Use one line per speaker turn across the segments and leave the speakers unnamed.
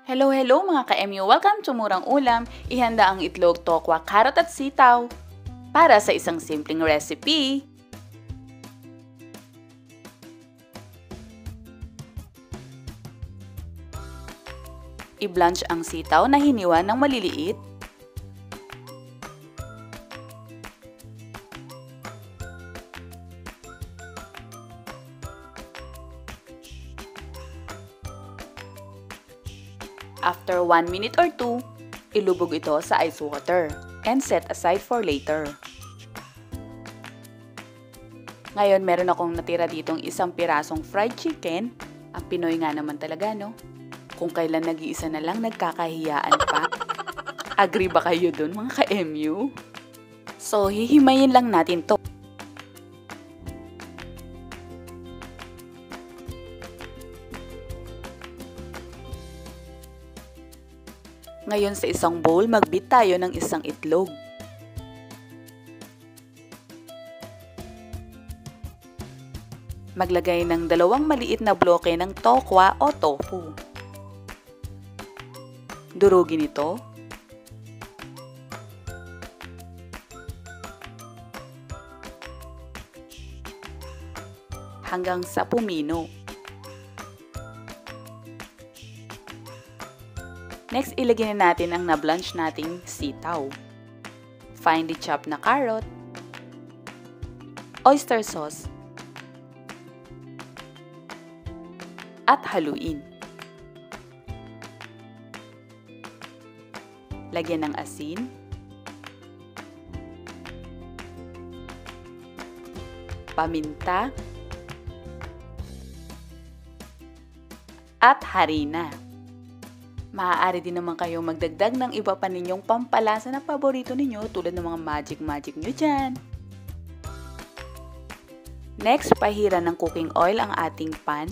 Hello, hello mga ka-MU! Welcome to Murang Ulam. Ihanda ang itlog, tokwa, karot at sitaw para sa isang simpleng recipe. I-blanch ang sitaw na hiniwa ng maliliit. After 1 minute or 2, ilubog ito sa ice water and set aside for later. Ngayon, meron akong natira ditong isang pirasong fried chicken. Ang Pinoy nga naman talaga, no? Kung kailan nag-iisa na lang, nagkakahiyaan pa. Agree ba kayo dun, mga ka-MU? So, hihimayin lang natin to. Ngayon sa isang bowl, mag-beat tayo ng isang itlog. Maglagay ng 2 maliit na bloke ng tokwa o tofu. Durugin ito. Hanggang sa pumino. Next, ilagay na natin ang na-blanch nating sitaw, finely chopped na carrot, oyster sauce, at haluin. Lagyan ng asin, paminta, at harina. Maaari din naman kayong magdagdag ng iba pa ninyong pampalasa na paborito ninyo tulad ng mga magic nyo dyan. Next, pahiran ng cooking oil ang ating pan.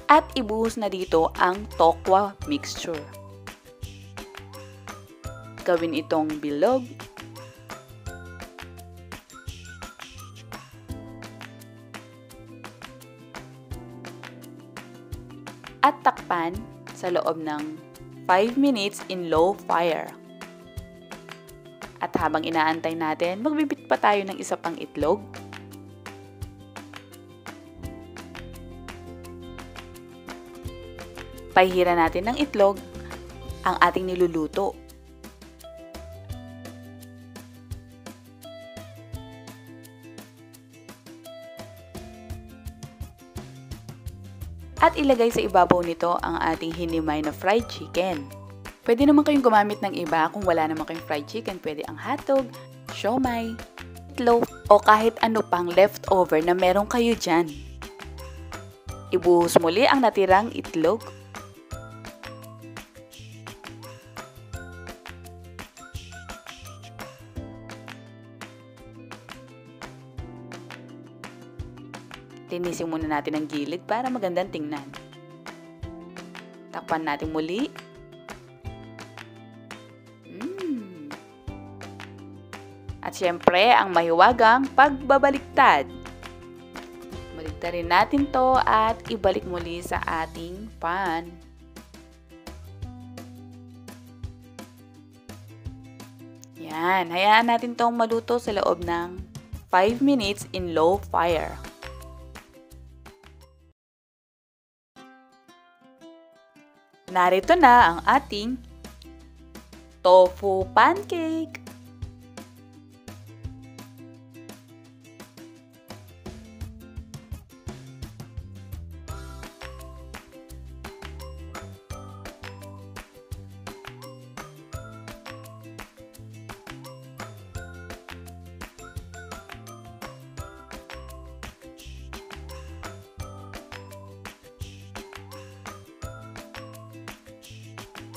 At ibuhos na dito ang tokwa mixture. Gawin itong bilog. At takpan sa loob ng 5 minutes in low fire. At habang inaantay natin, magbibit pa tayo ng isa pang itlog. Pahira natin ng itlog ang ating niluluto. At ilagay sa ibabaw nito ang ating hinimay na fried chicken. Pwede naman kayong gumamit ng iba kung wala naman kayong fried chicken. Pwede ang hotdog, siomay, itlog, o kahit ano pang leftover na meron kayo dyan. Ibuhos muli ang natirang itlog. Linisin muna natin ang gilid para magandang tingnan. Takpan natin muli. At syempre, ang mahiwagang pagbabaliktad. Baliktarin natin to at ibalik muli sa ating pan. Yan, hayaan natin tong maluto sa loob ng 5 minutes in low fire. Narito na ang ating tofu pancake.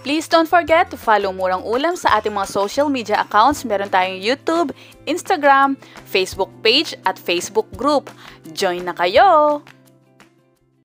Please don't forget to follow Murang Ulam sa ating mga social media accounts. Meron tayong YouTube, Instagram, Facebook page at Facebook group. Join na kayo!